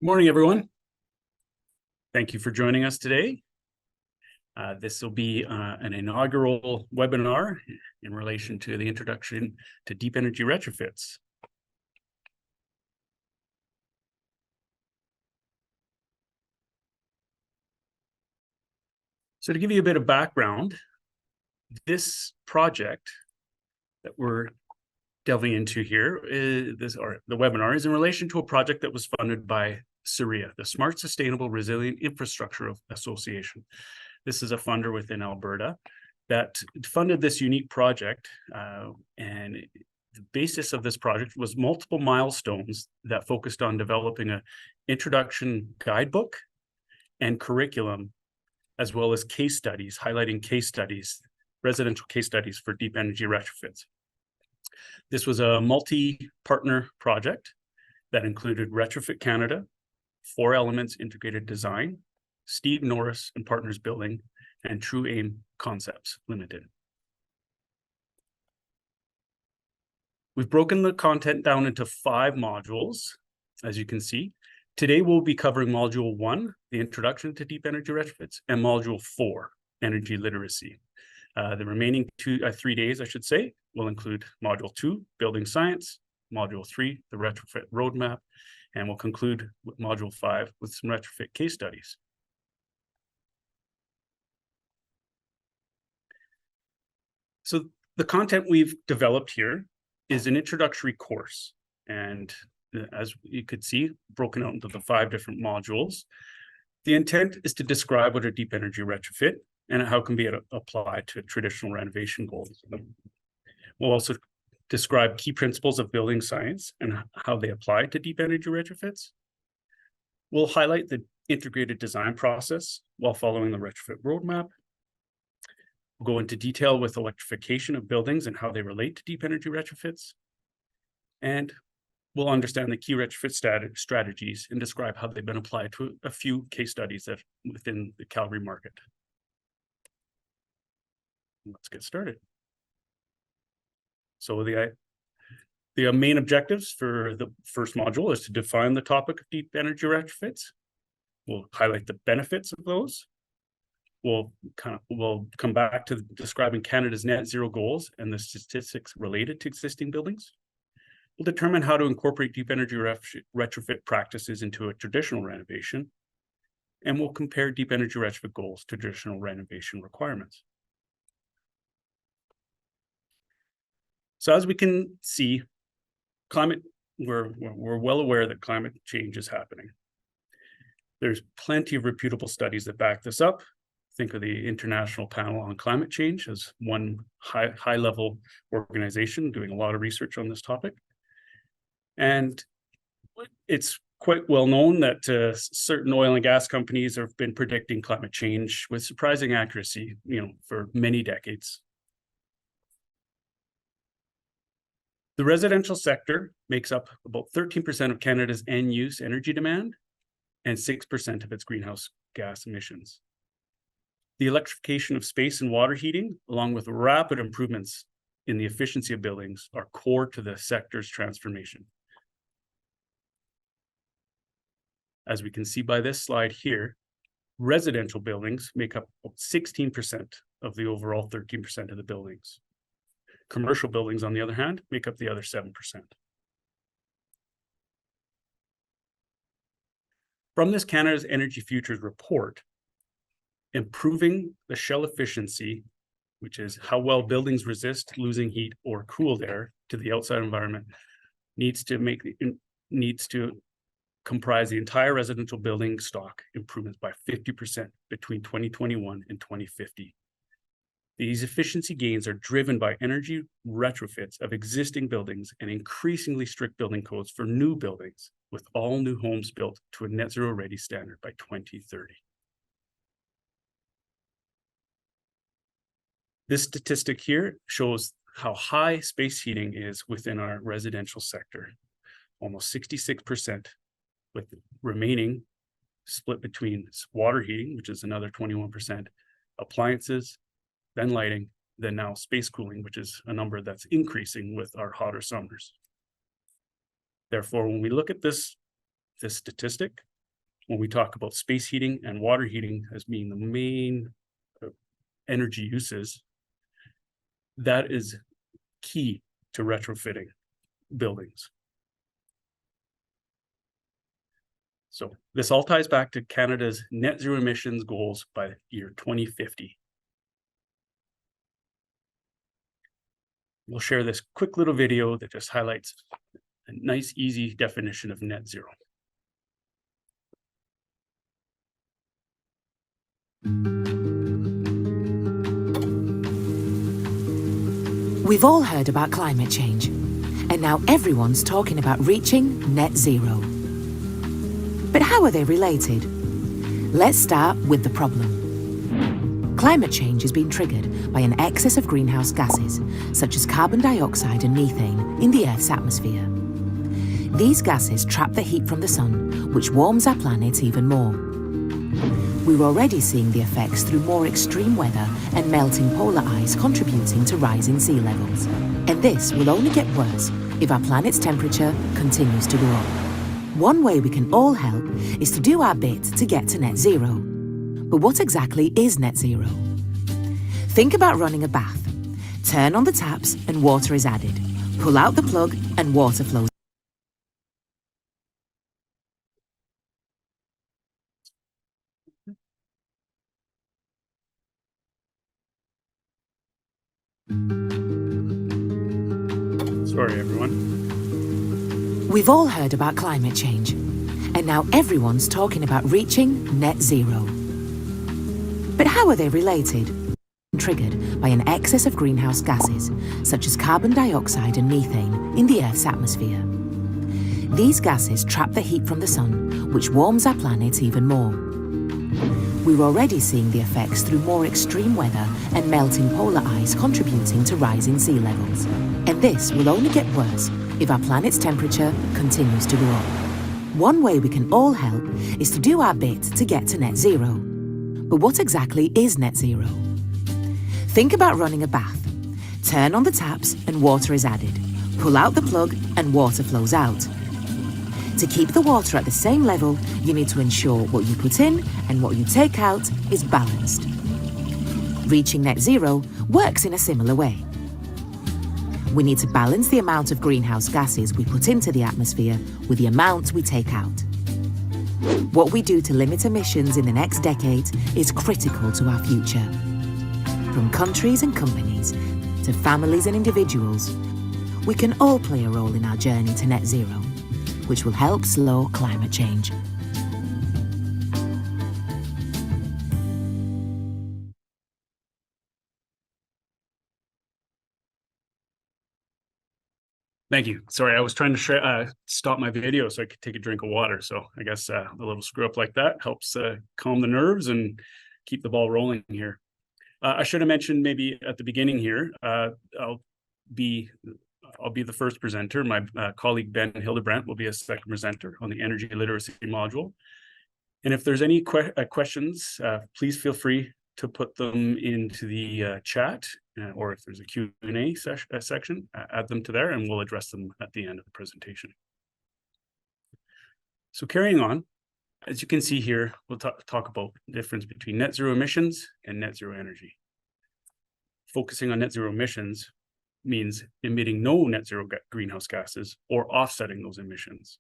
Morning, everyone. Thank you for joining us today. This will be an inaugural webinar in relation to the introduction to deep energy retrofits. So to give you a bit of background, this project that we're delving into here, the webinar is in relation to a project that was funded by SAIT, the Smart, Sustainable, Resilient Infrastructure Association. This is a funder within Alberta that funded this unique project, and the basis of this project was multiple milestones that focused on developing an introduction guidebook and curriculum, as well as case studies, highlighting case studies, residential case studies for deep energy retrofits. This was a multi-partner project that included Retrofit Canada, 4 Elements Integrated Design, Steve Norris and Partners Building, and True Aim Concepts Limited. We've broken the content down into 5 modules, as you can see. Today, we'll be covering Module 1, the Introduction to Deep Energy Retrofits, and Module 4, Energy Literacy. The remaining 3 days, I should say, will include Module 2, Building Science, Module 3, the Retrofit Roadmap, and we'll conclude with Module 5 with some retrofit case studies. So the content we've developed here is an introductory course, and as you could see, broken out into the 5 different modules. The intent is to describe what a deep energy retrofit and how it can be applied to traditional renovation goals. We'll also describe key principles of building science and how they apply to deep energy retrofits. We'll highlight the integrated design process while following the retrofit roadmap. We'll go into detail with electrification of buildings and how they relate to deep energy retrofits. And we'll understand the key retrofit strategies and describe how they've been applied to a few case studies that within the Calgary market. Let's get started. So the main objectives for the first module is to define the topic of deep energy retrofits. We'll highlight the benefits of those. We'll come back to describing Canada's net zero goals and the statistics related to existing buildings. We'll determine how to incorporate deep energy retrofit practices into a traditional renovation. And we'll compare deep energy retrofit goals to traditional renovation requirements. So as we can see, we're well aware that climate change is happening. There's plenty of reputable studies that back this up. Think of the International Panel on Climate Change as one high-level organization doing a lot of research on this topic. And it's quite well known that certain oil and gas companies have been predicting climate change with surprising accuracy, for many decades. The residential sector makes up about 13% of Canada's end-use energy demand and 6% of its greenhouse gas emissions. The electrification of space and water heating, along with rapid improvements in the efficiency of buildings, are core to the sector's transformation. As we can see by this slide here, residential buildings make up 16% of the overall 13% of the buildings. Commercial buildings, on the other hand, make up the other 7%. From this Canada's Energy Futures report, improving the shell efficiency, which is how well buildings resist losing heat or cooled air to the outside environment, needs to comprise the entire residential building stock improvements by 50% between 2021 and 2050. These efficiency gains are driven by energy retrofits of existing buildings and increasingly strict building codes for new buildings, with all new homes built to a net zero ready standard by 2030. This statistic here shows how high space heating is within our residential sector, almost 66%, with the remaining split between water heating, which is another 21%, appliances, then lighting, then now space cooling, which is a number that's increasing with our hotter summers. Therefore, when we look at this statistic, when we talk about space heating and water heating as being the main energy uses, that is key to retrofitting buildings. So this all ties back to Canada's net zero emissions goals by year 2050. We'll share this quick little video that just highlights a nice, easy definition of net zero. We've all heard about climate change, and now everyone's talking about reaching net zero. But how are they related? Let's start with the problem. Climate change has been triggered by an excess of greenhouse gases, such as carbon dioxide and methane, in the Earth's atmosphere. These gases trap the heat from the sun, which warms our planet even more. We're already seeing the effects through more extreme weather and melting polar ice contributing to rising sea levels. And this will only get worse if our planet's temperature continues to go up. One way we can all help is to do our bit to get to net zero. But what exactly is net zero? Think about running a bath. Turn on the taps and water is added. Pull out the plug and water flows. Sorry, everyone. We've all heard about climate change, and now everyone's talking about reaching net zero. But how are they related? Triggered by an excess of greenhouse gases, such as carbon dioxide and methane, in the Earth's atmosphere. These gases trap the heat from the sun, which warms our planet even more. We're already seeing the effects through more extreme weather and melting polar ice contributing to rising sea levels. And this will only get worse if our planet's temperature continues to go up. One way we can all help is to do our bit to get to net zero. But what exactly is net zero? Think about running a bath. Turn on the taps and water is added. Pull out the plug and water flows out. To keep the water at the same level, you need to ensure what you put in and what you take out is balanced. Reaching net zero works in a similar way. We need to balance the amount of greenhouse gases we put into the atmosphere with the amount we take out. What we do to limit emissions in the next decade is critical to our future. From countries and companies to families and individuals, we can all play a role in our journey to net zero, which will help slow climate change. Thank you. Sorry, I was trying to stop my video so I could take a drink of water. So I guess a little screw up like that helps calm the nerves and keep the ball rolling here. I should have mentioned maybe at the beginning here, I'll be the first presenter. My colleague Ben Hildebrandt will be a second presenter on the energy literacy module. And if there's any questions, please feel free to put them into the chat, or if there's a Q&A section, add them to there and we'll address them at the end of the presentation. So carrying on, as you can see here, we'll talk about the difference between net zero emissions and net zero energy. Focusing on net zero emissions means emitting no net zero greenhouse gases or offsetting those emissions,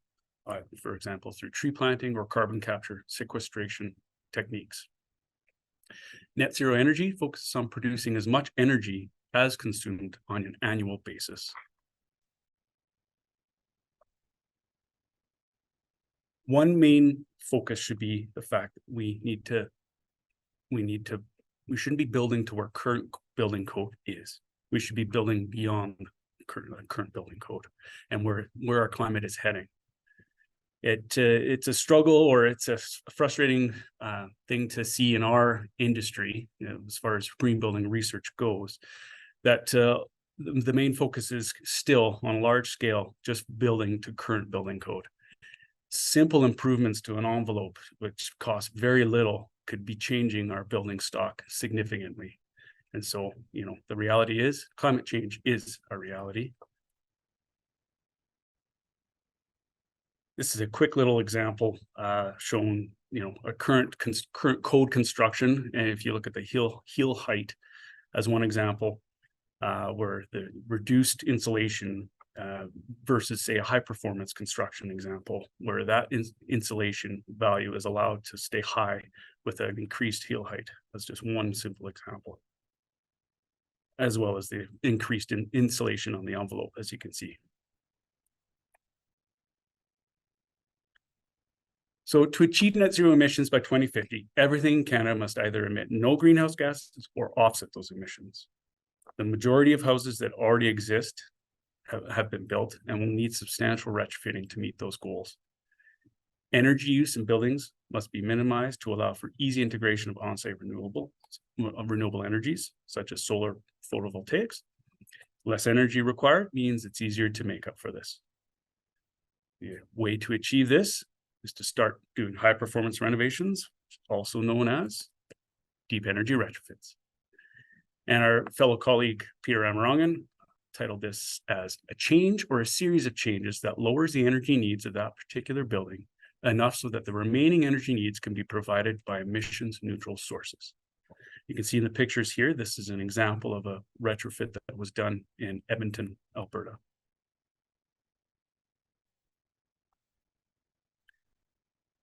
for example, through tree planting or carbon capture sequestration techniques. Net zero energy focuses on producing as much energy as consumed on an annual basis. One main focus should be the fact that we shouldn't be building to where current building code is. We should be building beyond current building code and where our climate is heading. It's a struggle, or it's a frustrating thing to see in our industry, as far as green building research goes, that the main focus is still on a large scale, just building to current building code. Simple improvements to an envelope, which cost very little, could be changing our building stock significantly. And so, the reality is climate change is a reality. This is a quick little example showing, a current code construction. And if you look at the heel height as one example, where the reduced insulation versus, say, a high performance construction example, where that insulation value is allowed to stay high with an increased heel height. That's just one simple example, as well as the increased insulation on the envelope, as you can see. So to achieve net zero emissions by 2050, everything in Canada must either emit no greenhouse gases or offset those emissions. The majority of houses that already exist have been built and will need substantial retrofitting to meet those goals. Energy use in buildings must be minimized to allow for easy integration of on-site renewable energies, such as solar photovoltaics. Less energy required means it's easier to make up for this. The way to achieve this is to start doing high performance renovations, also known as deep energy retrofits. And our fellow colleague, Peter Amarangan, titled this as a change or a series of changes that lowers the energy needs of that particular building enough so that the remaining energy needs can be provided by emissions neutral sources. You can see in the pictures here, this is an example of a retrofit that was done in Edmonton, Alberta.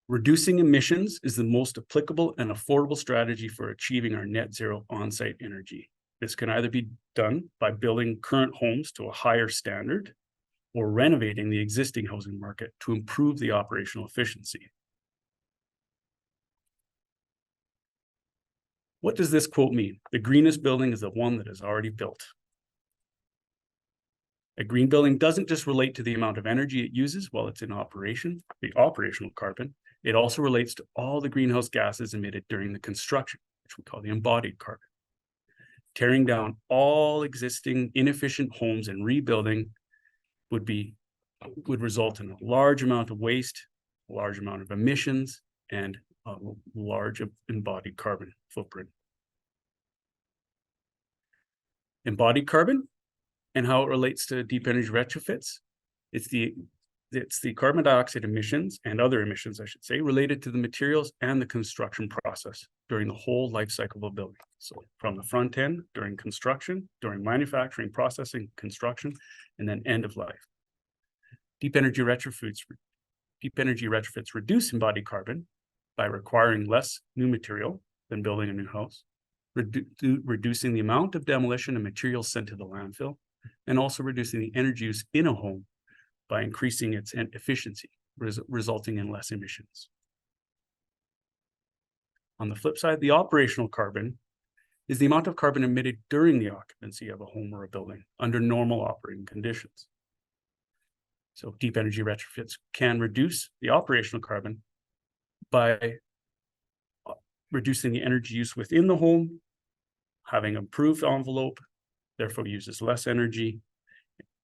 Reducing emissions is the most applicable and affordable strategy for achieving our net zero on-site energy. This can either be done by building current homes to a higher standard or renovating the existing housing market to improve the operational efficiency. What does this quote mean? The greenest building is the one that is already built. A green building doesn't just relate to the amount of energy it uses while it's in operation, the operational carbon. It also relates to all the greenhouse gases emitted during the construction, which we call the embodied carbon. Tearing down all existing inefficient homes and rebuilding would result in a large amount of waste, a large amount of emissions, and a large embodied carbon footprint. Embodied carbon and how it relates to deep energy retrofits. It's the carbon dioxide emissions and other emissions, I should say, related to the materials and the construction process during the whole life cycle of a building. So from the front end, during construction, during manufacturing, processing, construction, and then end of life. Deep energy retrofits reduce embodied carbon by requiring less new material than building a new house, reducing the amount of demolition and materials sent to the landfill, and also reducing the energy use in a home by increasing its efficiency, resulting in less emissions. On the flip side, the operational carbon is the amount of carbon emitted during the occupancy of a home or a building under normal operating conditions. So deep energy retrofits can reduce the operational carbon by reducing the energy use within the home, having improved envelope, therefore uses less energy,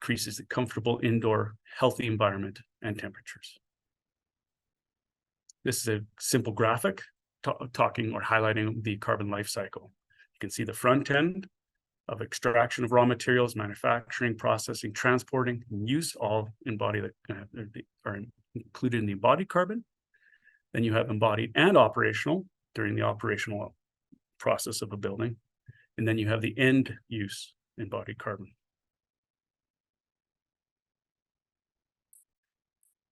increases the comfortable indoor healthy environment and temperatures. This is a simple graphic talking or highlighting the carbon life cycle. You can see the front end of extraction of raw materials, manufacturing, processing, transporting, and use all are included in the embodied carbon. Then you have embodied and operational during the operational process of a building. And then you have the end use embodied carbon.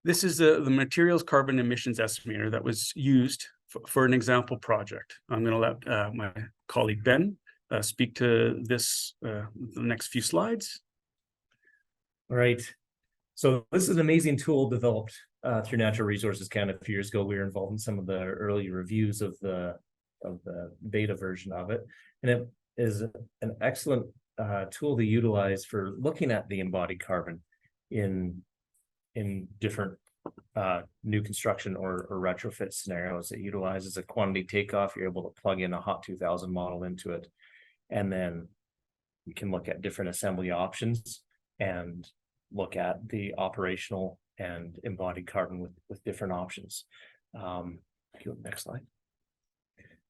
This is the materials carbon emissions estimator that was used for an example project. I'm going to let my colleague Ben speak to this the next few slides. All right. So this is an amazing tool developed through Natural Resources Canada a few years ago. We were involved in some of the early reviews of the beta version of it, and it is an excellent tool to utilize for looking at the embodied carbon in different new construction or retrofit scenarios. It utilizes a quantity takeoff. You're able to plug in a HOT 2000 model into it, and then you can look at different assembly options and look at the operational and embodied carbon with different options. Next slide.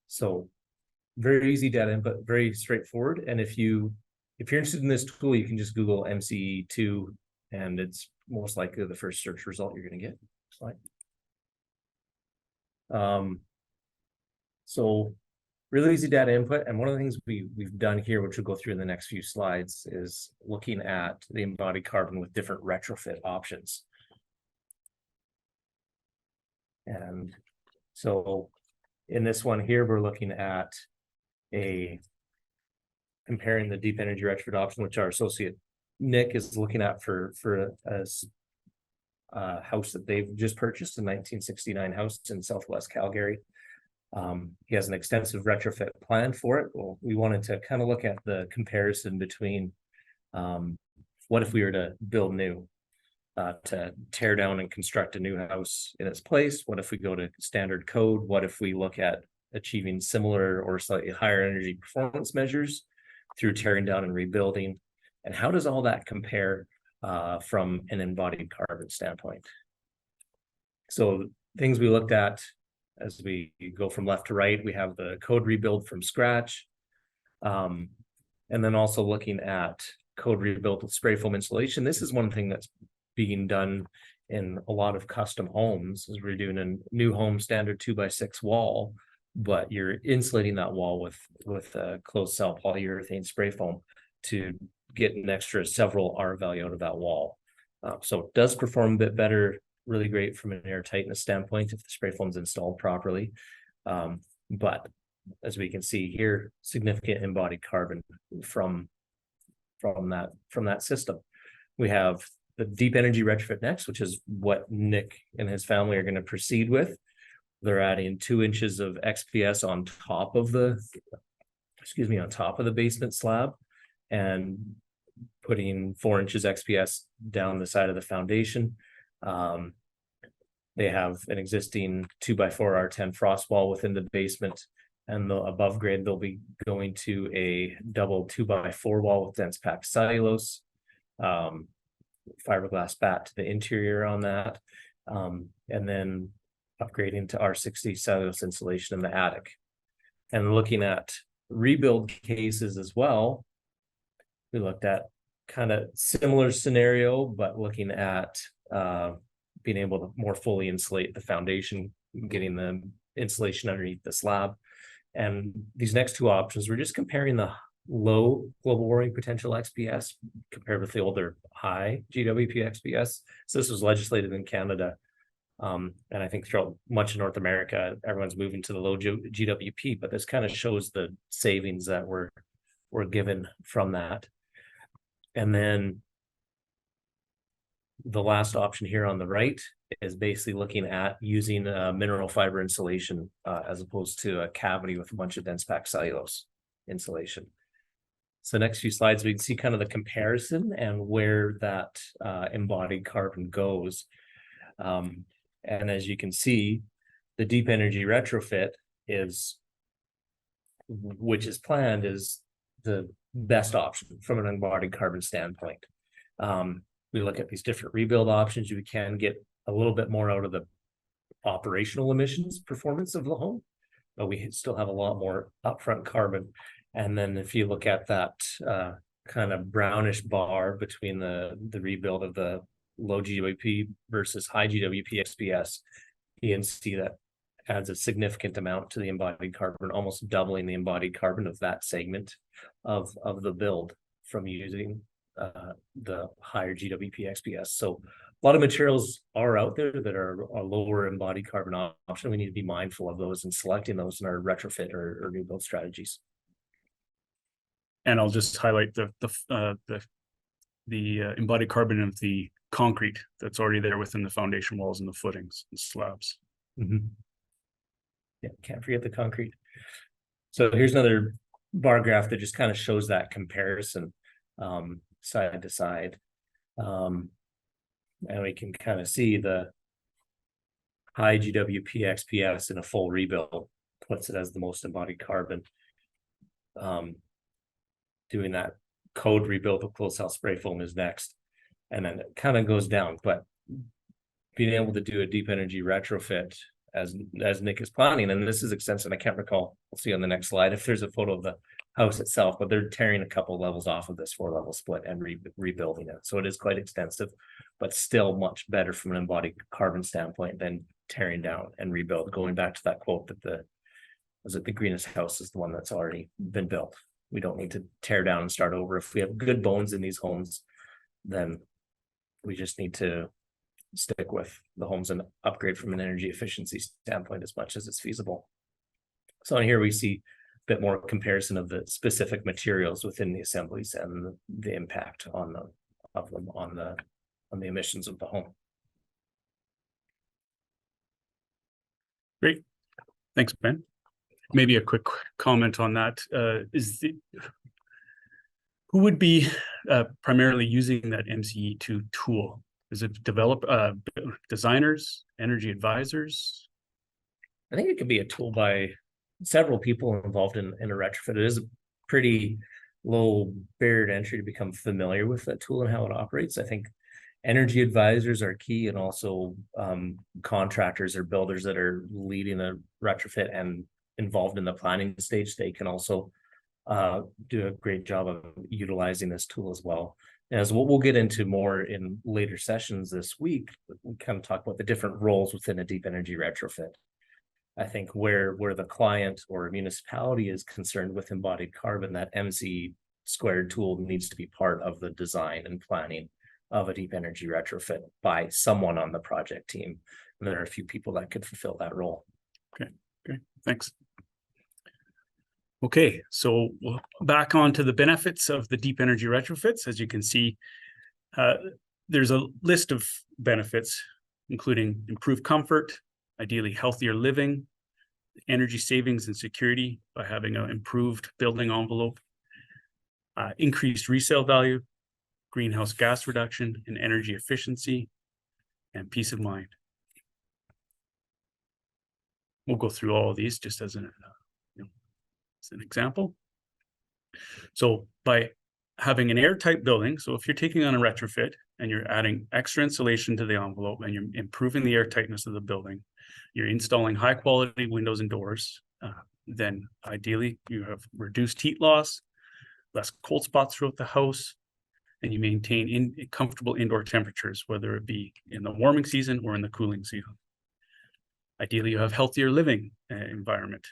So very easy data input, very straightforward. And if you're interested in this tool, you can just Google MCE2, and it's most likely the first search result you're going to get. Slide. So really easy data input. And one of the things we've done here, which we'll go through in the next few slides, is looking at the embodied carbon with different retrofit options. And so in this one here, we're looking at comparing the deep energy retrofit option, which our associate Nick is looking at for a house that they've just purchased, a 1969 house in Southwest Calgary. He has an extensive retrofit plan for it. Well, we wanted to kind of look at the comparison between what if we were to build new, to tear down and construct a new house in its place? What if we go to standard code? What if we look at achieving similar or slightly higher energy performance measures through tearing down and rebuilding? And how does all that compare from an embodied carbon standpoint? So things we looked at as we go from left to right, we have the code rebuild from scratch. And then also looking at code rebuild with spray foam insulation. This is one thing that's being done in a lot of custom homes, is we're doing a new home standard 2x6 wall, but you're insulating that wall with a closed cell polyurethane spray foam to get an extra several R value out of that wall. So it does perform a bit better, really great from an air tightness standpoint if the spray foam is installed properly. But as we can see here, significant embodied carbon from that system. We have the deep energy retrofit next, which is what Nick and his family are going to proceed with. They're adding 2 inches of XPS on top of the basement slab, and putting 4 inches XPS down the side of the foundation. They have an existing 2x4 R10 frost wall within the basement, and the above grade they'll be going to a double 2x4 wall with dense packed cellulose, fiberglass bat to the interior on that, and then upgrading to R60 cellulose insulation in the attic. And looking at rebuild cases as well, we looked at kind of similar scenario, but looking at being able to more fully insulate the foundation, getting the insulation underneath the slab. And these next 2 options, we're just comparing the low global warming potential XPS compared with the older high GWP XPS. So this was legislated in Canada. And I think throughout much of North America, everyone's moving to the low GWP, but this kind of shows the savings that were given from that. And then the last option here on the right is basically looking at using mineral fiber insulation as opposed to a cavity with a bunch of dense packed cellulose insulation. So next few slides, we can see kind of the comparison and where that embodied carbon goes. And as you can see, the deep energy retrofit which is planned, is the best option from an embodied carbon standpoint. We look at these different rebuild options. You can get a little bit more out of the operational emissions performance of the home, but we still have a lot more upfront carbon. And then if you look at that kind of brownish bar between the rebuild of the low GWP versus high GWP XPS, you can see that adds a significant amount to the embodied carbon, almost doubling the embodied carbon of that segment of the build from using the higher GWP XPS. So a lot of materials are out there that are a lower embodied carbon option. We need to be mindful of those and selecting those in our retrofit or new build strategies. And I'll just highlight the embodied carbon of the concrete that's already there within the foundation walls and the footings and slabs. Mm-hmm. Yeah, can't forget the concrete. So here's another bar graph that just kind of shows that comparison side to side. And we can kind of see the high GWP XPS in a full rebuild puts it as the most embodied carbon. Doing that code rebuild with closed cell spray foam is next. And then it kind of goes down, but being able to do a deep energy retrofit as Nick is planning, and this is extensive. I can't recall. We'll see on the next slide if there's a photo of the house itself, but they're tearing a couple levels off of this 4-level split and rebuilding it. So it is quite extensive, but still much better from an embodied carbon standpoint than tearing down and rebuild. Going back to that quote that the greenest house is the one that's already been built. We don't need to tear down and start over. If we have good bones in these homes, then we just need to stick with the homes and upgrade from an energy efficiency standpoint as much as it's feasible. So in here we see a bit more comparison of the specific materials within the assemblies and the impact on them on the emissions of the home. Great. Thanks, Ben. Maybe a quick comment on that. Who would be primarily using that MCE2 tool? Is it designers, energy advisors? I think it could be a tool by several people involved in a retrofit. It is a pretty low barrier to entry to become familiar with that tool and how it operates. I think energy advisors are key, and also contractors or builders that are leading a retrofit and involved in the planning stage. They can also do a great job of utilizing this tool as well. As we'll get into more in later sessions this week, we kind of talk about the different roles within a deep energy retrofit. I think where the client or municipality is concerned with embodied carbon, that MC squared tool needs to be part of the design and planning of a deep energy retrofit by someone on the project team. And there are a few people that could fulfill that role. Okay, thanks. Okay, so back on to the benefits of the deep energy retrofits. As you can see, there's a list of benefits, including improved comfort, ideally healthier living, energy savings and security by having an improved building envelope, increased resale value, greenhouse gas reduction and energy efficiency, and peace of mind. We'll go through all of these just as an example. So by having an airtight building, so if you're taking on a retrofit and you're adding extra insulation to the envelope and you're improving the airtightness of the building, you're installing high quality windows and doors, then ideally you have reduced heat loss, less cold spots throughout the house, and you maintain comfortable indoor temperatures, whether it be in the warming season or in the cooling season. Ideally, you have healthier living environment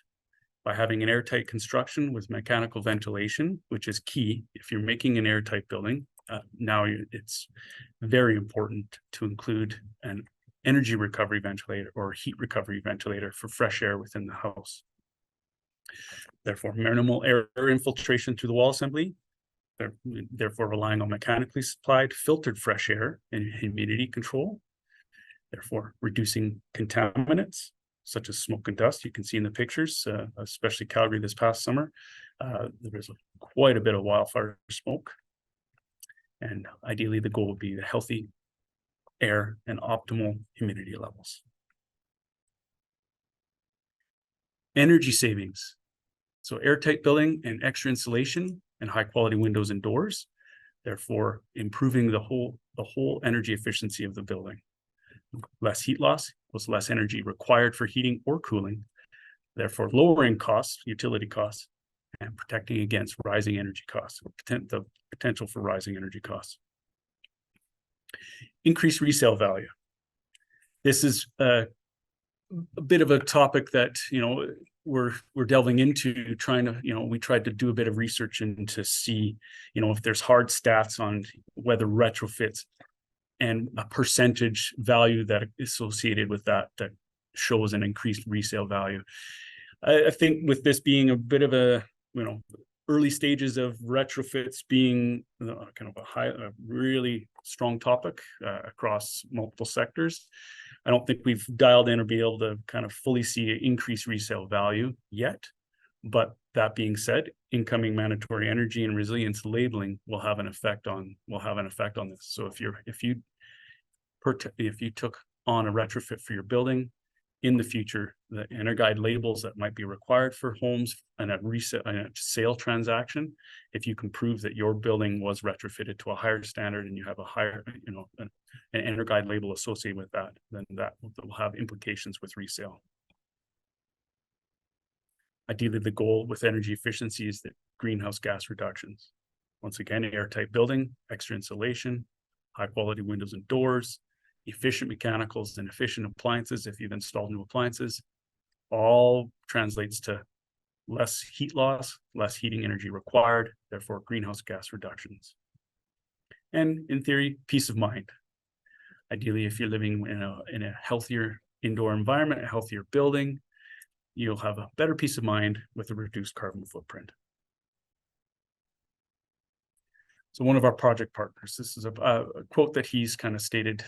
by having an airtight construction with mechanical ventilation, which is key. If you're making an airtight building, it's very important to include an energy recovery ventilator or heat recovery ventilator for fresh air within the house. Therefore, minimal air infiltration through the wall assembly, therefore relying on mechanically supplied filtered fresh air and humidity control, therefore reducing contaminants such as smoke and dust. You can see in the pictures, especially Calgary this past summer, there was quite a bit of wildfire smoke. And ideally, the goal would be the healthy air and optimal humidity levels. Energy savings. So airtight building and extra insulation and high quality windows and doors, therefore improving the whole energy efficiency of the building. Less heat loss was less energy required for heating or cooling, therefore lowering costs, utility costs, and protecting against rising energy costs, or the potential for rising energy costs. Increased resale value. This is a bit of a topic that, we're delving into, we tried to do a bit of research and to see, if there's hard stats on whether retrofits and a percentage value that is associated with that shows an increased resale value. I think with this being a bit of a, early stages of retrofits being kind of a really strong topic across multiple sectors, I don't think we've dialed in or be able to kind of fully see increased resale value yet. But that being said, incoming mandatory energy and resilience labeling will have an effect on this. So if you took on a retrofit for your building in the future, the EnerGuide labels that might be required for homes and a sale transaction, if you can prove that your building was retrofitted to a higher standard and you have a higher, an EnerGuide label associated with that, then that will have implications with resale. Ideally, the goal with energy efficiency is that greenhouse gas reductions. Once again, airtight building, extra insulation, high quality windows and doors, efficient mechanicals and efficient appliances if you've installed new appliances, all translates to less heat loss, less heating energy required, therefore greenhouse gas reductions. And in theory, peace of mind. Ideally, if you're living in a healthier indoor environment, a healthier building, you'll have a better peace of mind with a reduced carbon footprint. So one of our project partners, this is a quote that he's kind of stated,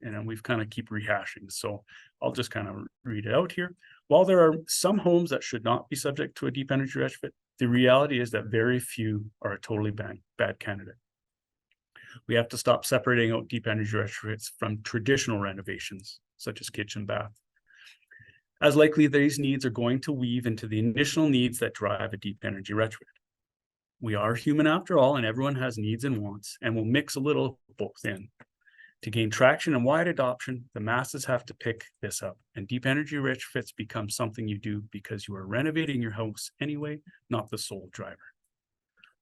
and we've kind of keep rehashing. So I'll just kind of read it out here. While there are some homes that should not be subject to a deep energy retrofit, the reality is that very few are a totally bad candidate. We have to stop separating out deep energy retrofits from traditional renovations, such as kitchen, bath. As likely, these needs are going to weave into the initial needs that drive a deep energy retrofit. We are human after all, and everyone has needs and wants, and we'll mix a little of both in. To gain traction and wide adoption, the masses have to pick this up, and deep energy retrofits become something you do because you are renovating your house anyway, not the sole driver.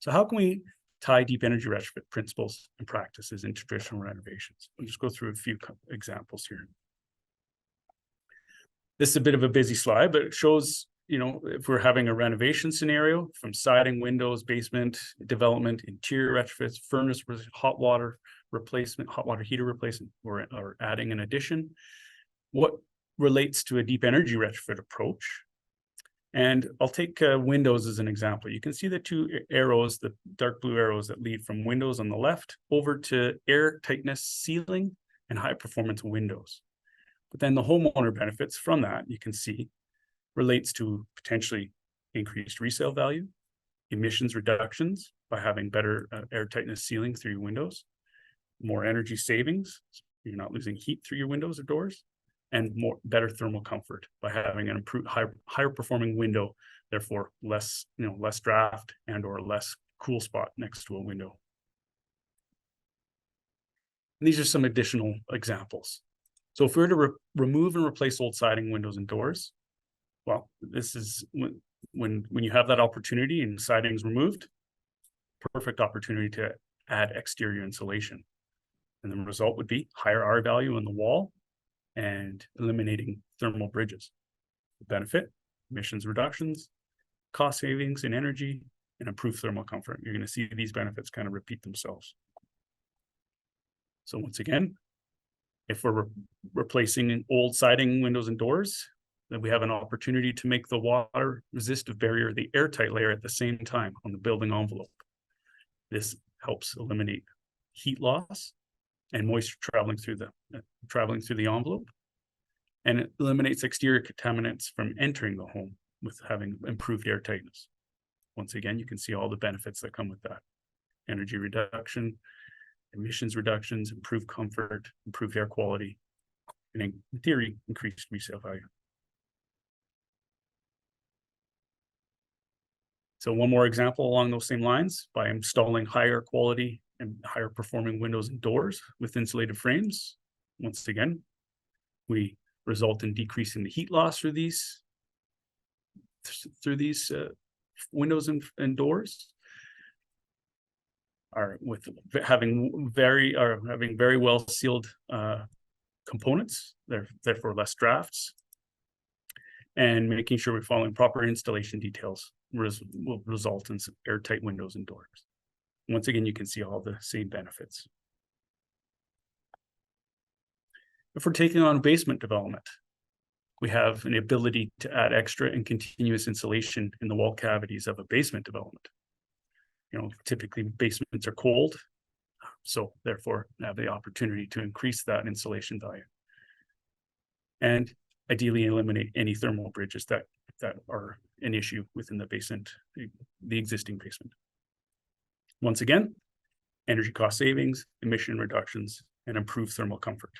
So how can we tie deep energy retrofit principles and practices into traditional renovations? We'll just go through a few examples here. This is a bit of a busy slide, but it shows, if we're having a renovation scenario from siding, windows, basement development, interior retrofits, furnace, hot water replacement, hot water heater replacement, or adding an addition, what relates to a deep energy retrofit approach. And I'll take windows as an example. You can see the two arrows, the dark blue arrows that lead from windows on the left over to air tightness ceiling and high performance windows. But then the homeowner benefits from that, you can see, relates to potentially increased resale value, emissions reductions by having better air tightness ceiling through your windows, more energy savings, so you're not losing heat through your windows or doors, and better thermal comfort by having an improved higher performing window, therefore less draft and or less cool spot next to a window. And these are some additional examples. So if we were to remove and replace old siding, windows, and doors, well, this is when you have that opportunity and siding is removed, perfect opportunity to add exterior insulation. And the result would be higher R value on the wall and eliminating thermal bridges. The benefit, emissions reductions, cost savings in energy, and improved thermal comfort. You're going to see these benefits kind of repeat themselves. So once again, if we're replacing old siding, windows, and doors, then we have an opportunity to make the water resistive barrier the airtight layer at the same time on the building envelope. This helps eliminate heat loss and moisture traveling through the envelope, and it eliminates exterior contaminants from entering the home with having improved air tightness. Once again, you can see all the benefits that come with that: energy reduction, emissions reductions, improved comfort, improved air quality, and in theory, increased resale value. So one more example along those same lines, by installing higher quality and higher performing windows and doors with insulated frames. Once again, we result in decreasing the heat loss through these windows and doors. With having very well sealed components, therefore less drafts, and making sure we're following proper installation details will result in some airtight windows and doors. Once again, you can see all the same benefits. If we're taking on basement development, we have an ability to add extra and continuous insulation in the wall cavities of a basement development. Typically basements are cold, so therefore have the opportunity to increase that insulation value. And ideally eliminate any thermal bridges that are an issue within the basement, the existing basement. Once again, energy cost savings, emission reductions, and improved thermal comfort.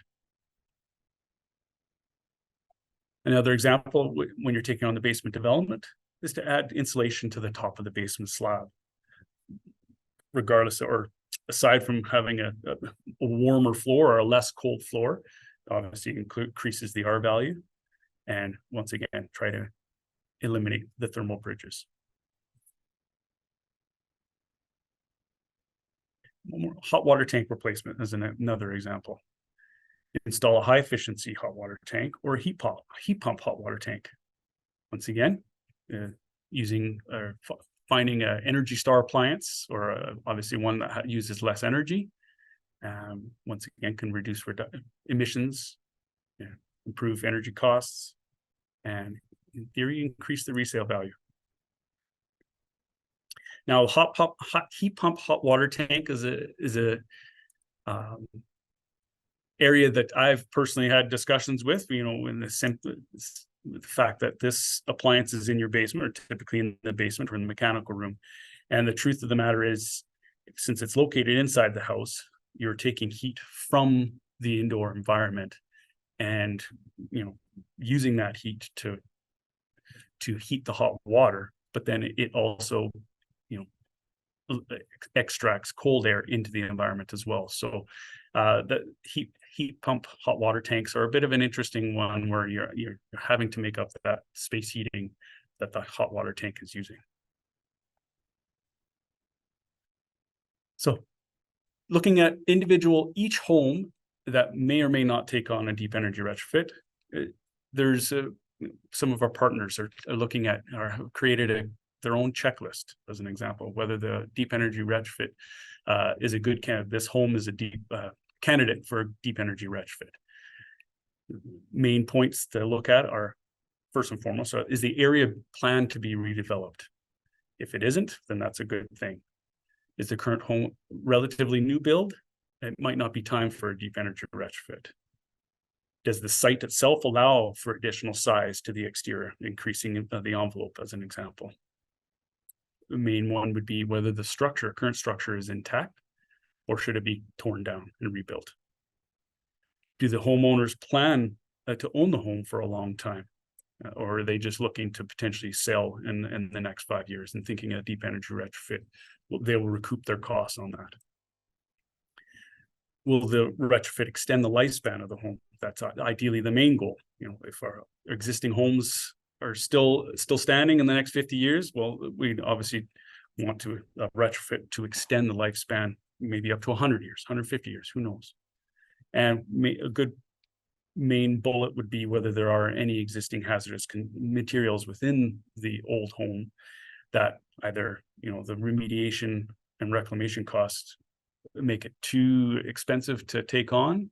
Another example, when you're taking on the basement development, is to add insulation to the top of the basement slab. Regardless, or aside from having a warmer floor or a less cold floor, obviously increases the R value. And once again, try to eliminate the thermal bridges. hot water tank replacement as another example. Install a high efficiency hot water tank or a heat pump hot water tank. Once again, using finding an Energy Star appliance, or obviously one that uses less energy. Once again, can reduce emissions, improve energy costs, and in theory, increase the resale value. Now, heat pump hot water tank is a area that I've personally had discussions with, in the fact that this appliance is in your basement, or typically in the basement or in the mechanical room. And the truth of the matter is, since it's located inside the house, you're taking heat from the indoor environment and, using that heat to heat the hot water, but then it also, extracts cold air into the environment as well. So the heat pump hot water tanks are a bit of an interesting one, where you're having to make up that space heating that the hot water tank is using. So looking at each home that may or may not take on a deep energy retrofit, there's some of our partners are looking at, or have created their own checklist, as an example, whether the deep energy retrofit is a good candidate. This home is a deep candidate for a deep energy retrofit. Main points to look at are, first and foremost, is the area planned to be redeveloped? If it isn't, then that's a good thing. Is the current home relatively new build? It might not be time for a deep energy retrofit. Does the site itself allow for additional size to the exterior, increasing the envelope, as an example? The main one would be whether the current structure is intact, or should it be torn down and rebuilt? Do the homeowners plan to own the home for a long time? Or are they just looking to potentially sell in the next 5 years and thinking a deep energy retrofit, they will recoup their costs on that? Will the retrofit extend the lifespan of the home? That's ideally the main goal. If our existing homes are still standing in the next 50 years, well, we'd obviously want to retrofit to extend the lifespan, maybe up to 100 years, 150 years, who knows? And a good main bullet would be whether there are any existing hazardous materials within the old home that either, the remediation and reclamation costs make it too expensive to take on,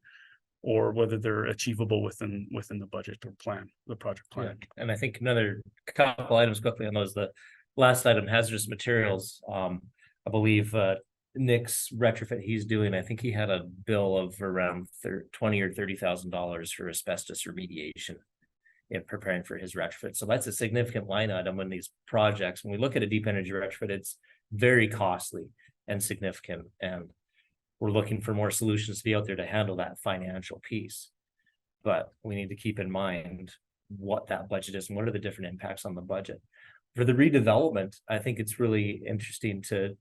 or whether they're achievable within the budget or plan, the project plan. Yeah. And I think another couple items quickly on those, the last item, hazardous materials. I believe Nick's retrofit he's doing, I think he had a bill of around $20,000 or $30,000 for asbestos remediation in preparing for his retrofit. So that's a significant line item in these projects. When we look at a deep energy retrofit, it's very costly and significant, and we're looking for more solutions to be out there to handle that financial piece. But we need to keep in mind what that budget is and what are the different impacts on the budget. For the redevelopment, I think it's really interesting to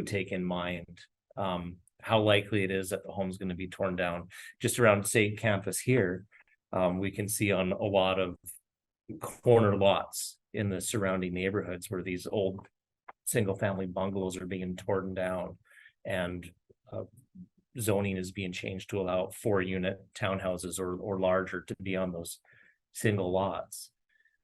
take in mind how likely it is that the home's going to be torn down. Just around SAIT campus here, we can see on a lot of corner lots in the surrounding neighborhoods where these old single-family bungalows are being torn down, and zoning is being changed to allow 4-unit townhouses or larger to be on those single lots.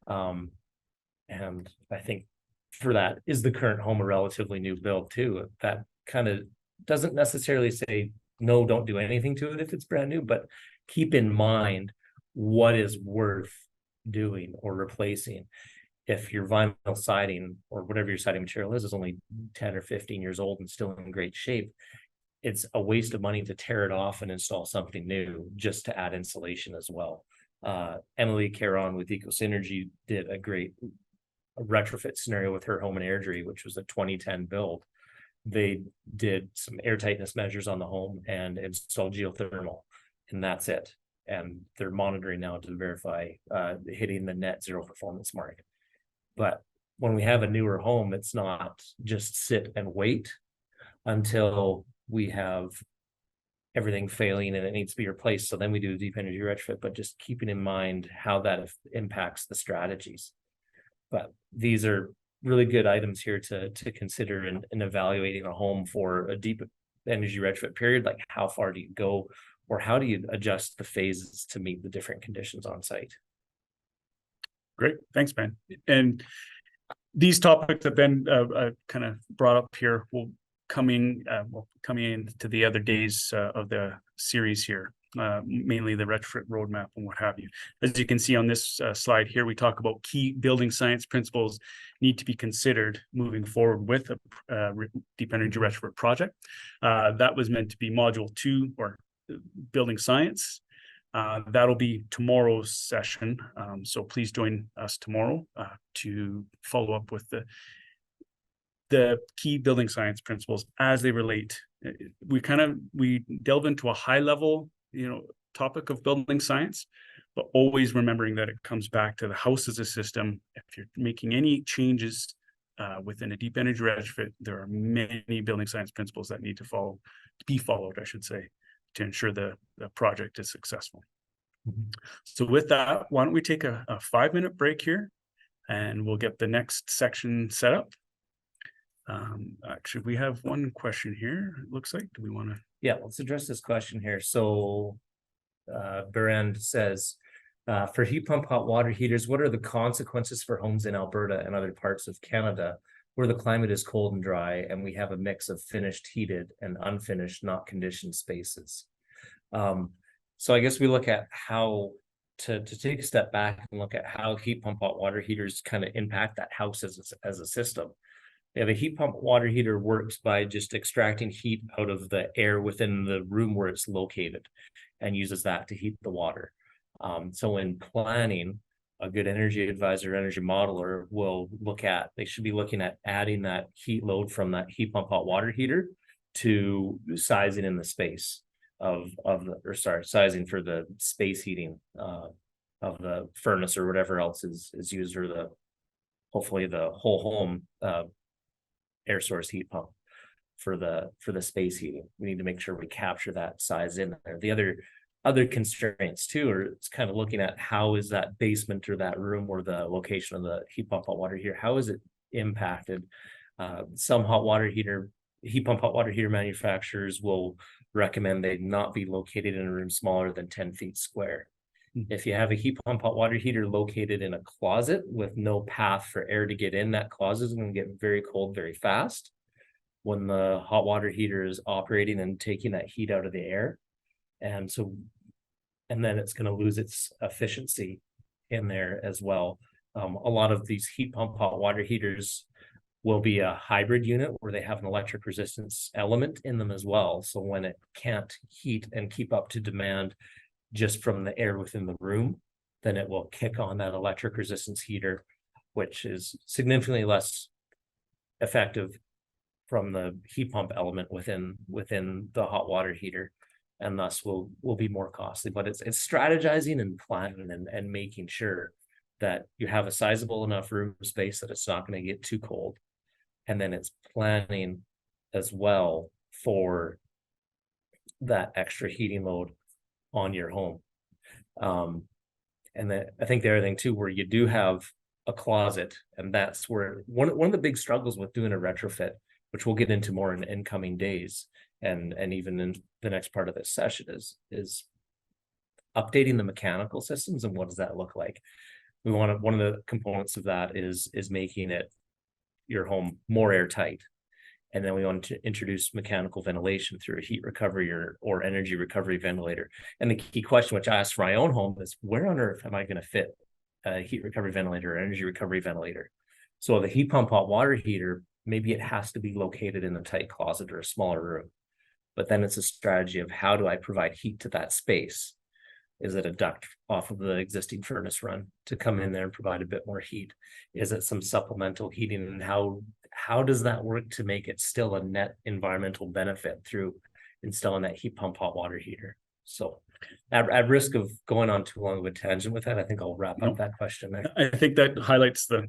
And I think for that, is the current home a relatively new build too? That kind of doesn't necessarily say, no, don't do anything to it if it's brand new, but keep in mind what is worth doing or replacing. If your vinyl siding or whatever your siding material is only 10 or 15 years old and still in great shape, it's a waste of money to tear it off and install something new just to add insulation as well. Emily Caron with EcoSynergy did a great retrofit scenario with her home in Airdrie, which was a 2010 build. They did some air tightness measures on the home and installed geothermal, and that's it. And they're monitoring now to verify hitting the net zero performance mark. But when we have a newer home, it's not just sit and wait until we have everything failing and it needs to be replaced. So then we do a deep energy retrofit, but just keeping in mind how that impacts the strategies. But these are really good items here to consider in evaluating a home for a deep energy retrofit period. Like, how far do you go, or how do you adjust the phases to meet the different conditions on site? Great, thanks, Ben. And these topics have been kind of brought up here will coming into the other days of the series here, mainly the retrofit roadmap and what have you. As you can see on this slide here, we talk about key building science principles need to be considered moving forward with a deep energy retrofit project. That was meant to be module 2, or building science. That'll be tomorrow's session. So please join us tomorrow to follow up with the key building science principles as they relate. We delve into a high level, topic of building science, but always remembering that it comes back to the house as a system. If you're making any changes within a deep energy retrofit, there are many building science principles that need to be followed, I should say, to ensure the project is successful. So with that, why don't we take a 5-minute break here, and we'll get the next section set up. Actually, we have one question here, it looks like. Do we want to? Yeah, let's address this question here. So Berend says, for heat pump hot water heaters, what are the consequences for homes in Alberta and other parts of Canada where the climate is cold and dry and we have a mix of finished, heated, and unfinished, not conditioned spaces? So I guess we look at how to take a step back and look at how heat pump hot water heaters kind of impact that house as a system. Yeah, the heat pump water heater works by just extracting heat out of the air within the room where it's located and uses that to heat the water. So in planning, a good energy advisor, energy modeler will they should be looking at adding that heat load from that heat pump hot water heater to sizing in the space sizing for the space heating of the furnace or whatever else is used, or hopefully the whole home air source heat pump for the space heating. We need to make sure we capture that size in there. The other constraints too are it's kind of looking at how is that basement or that room or the location of the heat pump hot water heater, how is it impacted? Some heat pump hot water heater manufacturers will recommend they not be located in a room smaller than 10 feet square. If you have a heat pump hot water heater located in a closet with no path for air to get in, that closet is going to get very cold very fast when the hot water heater is operating and taking that heat out of the air. And then it's going to lose its efficiency in there as well. A lot of these heat pump hot water heaters will be a hybrid unit where they have an electric resistance element in them as well. So when it can't heat and keep up to demand just from the air within the room, then it will kick on that electric resistance heater, which is significantly less effective from the heat pump element within the hot water heater, and thus will be more costly. But it's strategizing and planning and making sure that you have a sizable enough room space that it's not going to get too cold. And then it's planning as well for that extra heating load on your home. And then I think the other thing too, where you do have a closet, and that's where one of the big struggles with doing a retrofit, which we'll get into more in incoming days, and even in the next part of this session, is updating the mechanical systems. And what does that look like? One of the components of that is making your home more airtight. And then we want to introduce mechanical ventilation through a heat recovery or energy recovery ventilator. And the key question, which I asked for my own home, is where on earth am I going to fit a heat recovery ventilator or energy recovery ventilator? So the heat pump hot water heater, maybe it has to be located in a tight closet or a smaller room. But then it's a strategy of how do I provide heat to that space? Is it a duct off of the existing furnace run to come in there and provide a bit more heat? Is it some supplemental heating? And how does that work to make it still a net environmental benefit through installing that heat pump hot water heater? So at risk of going on too long of a tangent with that, I think I'll wrap up that question there. I think that highlights the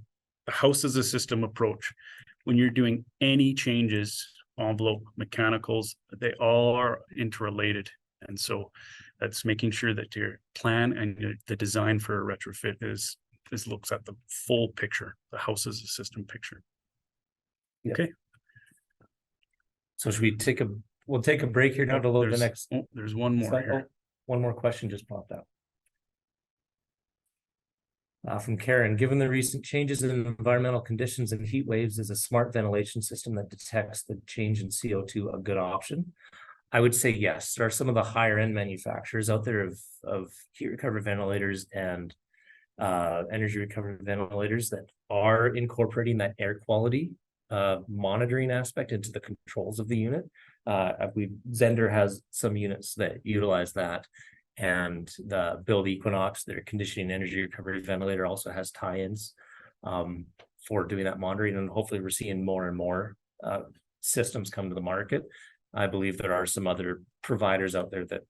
house as a system approach. When you're doing any changes, envelope, mechanicals, they all are interrelated. And so that's making sure that your plan and the design for a retrofit is looks at the full picture, the house as a system picture. Yeah. Okay. So should we we'll take a break here now to load the next. There's one more slide. here. One more question just popped up. From Karen, given the recent changes in environmental conditions and heat waves, is a smart ventilation system that detects the change in CO2 a good option? I would say yes. There are some of the higher end manufacturers out there of heat recovery ventilators and energy recovery ventilators that are incorporating that air quality monitoring aspect into the controls of the unit. Zender has some units that utilize that. And the Build Equinox, their conditioning energy recovery ventilator, also has tie-ins for doing that monitoring. And hopefully we're seeing more and more systems come to the market. I believe there are some other providers out there that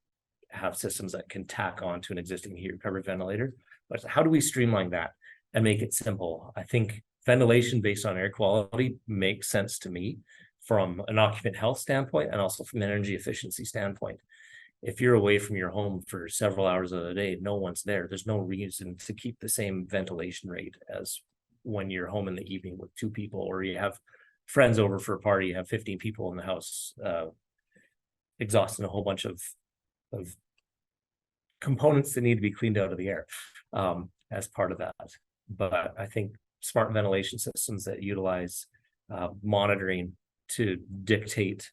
have systems that can tack on to an existing heat recovery ventilator. But how do we streamline that and make it simple? I think ventilation based on air quality makes sense to me from an occupant health standpoint and also from an energy efficiency standpoint. If you're away from your home for several hours of the day, no one's there. There's no reason to keep the same ventilation rate as when you're home in the evening with 2 people, or you have friends over for a party, you have 15 people in the house, exhausting a whole bunch of components that need to be cleaned out of the air as part of that. But I think smart ventilation systems that utilize monitoring to dictate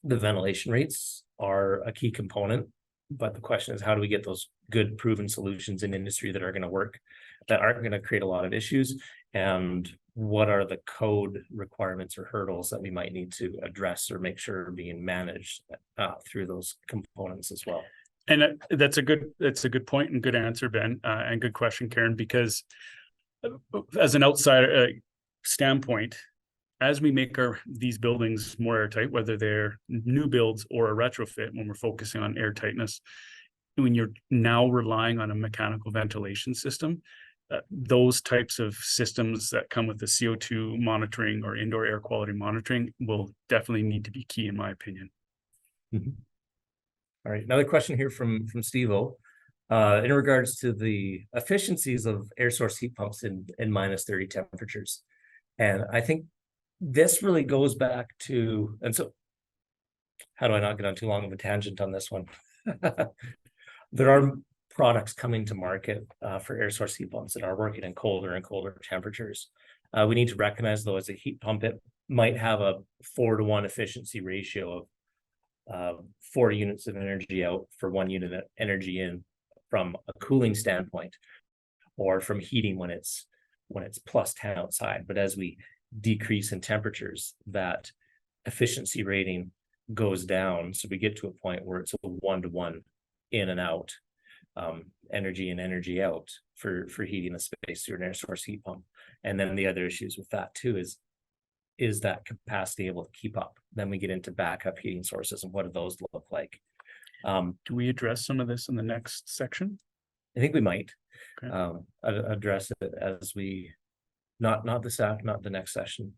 the ventilation rates are a key component. But the question is, how do we get those good proven solutions in industry that are going to work, that aren't going to create a lot of issues? And what are the code requirements or hurdles that we might need to address or make sure are being managed through those components as well? And that's a good point and good answer, Ben, and good question, Karen, because as an outsider standpoint, as we make these buildings more airtight, whether they're new builds or a retrofit, when we're focusing on air tightness, when you're now relying on a mechanical ventilation system, those types of systems that come with the CO2 monitoring or indoor air quality monitoring will definitely need to be key, in my opinion. Mm-hmm. All right, another question here from Steve-O. In regards to the efficiencies of air source heat pumps in minus 30 temperatures. And I think this really goes back to, and so how do I not get on too long of a tangent on this one? There are products coming to market for air source heat pumps that are working in colder and colder temperatures. We need to recognize, though, as a heat pump, it might have a 4-to-1 efficiency ratio of 4 units of energy out for 1 unit of energy in from a cooling standpoint, or from heating when it's plus 10 outside. But as we decrease in temperatures, that efficiency rating goes down. So we get to a point where it's a 1-to-1 in and out, energy in, energy out for heating a space through an air source heat pump. And then the other issues with that too is that capacity able to keep up? Then we get into backup heating sources, and what do those look like? Do we address some of this in the next section? I think we might Okay. address it as we not the next session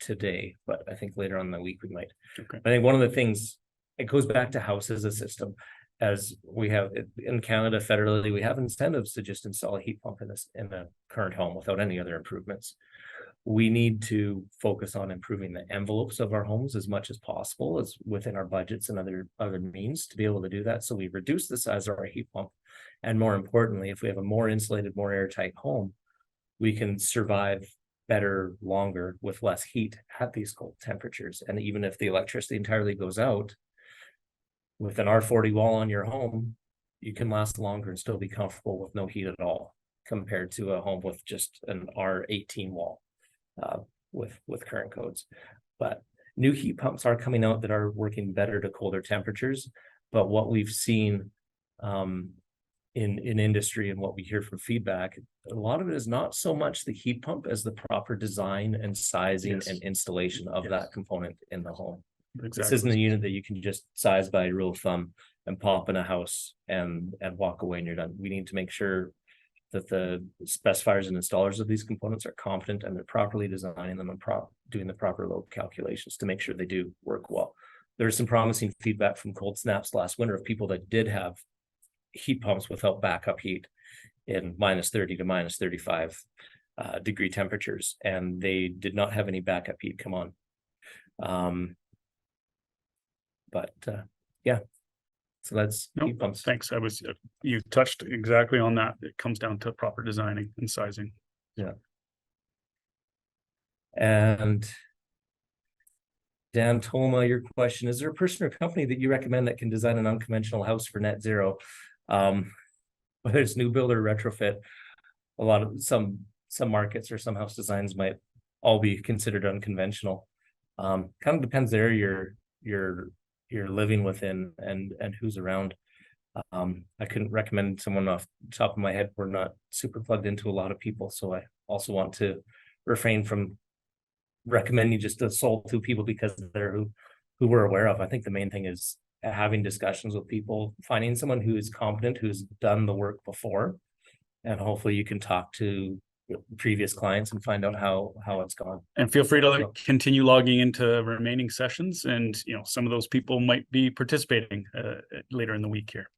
today, but I think later on in the week we might. Okay. I think one of the things, it goes back to house as a system. As we have in Canada federally, we have incentives to just install a heat pump in a current home without any other improvements. We need to focus on improving the envelopes of our homes as much as possible, as within our budgets and other means to be able to do that. So we reduce the size of our heat pump. And more importantly, if we have a more insulated, more airtight home, we can survive better, longer with less heat at these cold temperatures. And even if the electricity entirely goes out, with an R40 wall on your home, you can last longer and still be comfortable with no heat at all, compared to a home with just an R18 wall with current codes. But new heat pumps are coming out that are working better to colder temperatures. But what we've seen in industry and what we hear from feedback, a lot of it is not so much the heat pump as the proper design and sizing and installation of that component in the home. Exactly. This isn't a unit that you can just size by rule of thumb and pop in a house and walk away and you're done. We need to make sure that the specifiers and installers of these components are competent and they're properly designing them and doing the proper load calculations to make sure they do work well. There's some promising feedback from cold snaps last winter of people that did have heat pumps without backup heat, in -30 to -35 degree temperatures, and they did not have any backup heat come on. Yeah, so that's No, heat pumps. thanks. You touched exactly on that. It comes down to proper designing and sizing. Yeah. And Dan Toma, your question, is there a person or company that you recommend that can design an unconventional house for net zero? Whether it's new build or retrofit, a lot of some markets or some house designs might all be considered unconventional. Kind of depends there you're living within and who's around. I couldn't recommend someone off the top of my head. We're not super plugged into a lot of people, so I also want to refrain from recommending just the sole two people because they're who we're aware of. I think the main thing is having discussions with people, finding someone who is competent, who's done the work before, and hopefully you can talk to previous clients and find out how it's gone. And feel free to continue logging into remaining sessions, and some of those people might be participating later in the week here.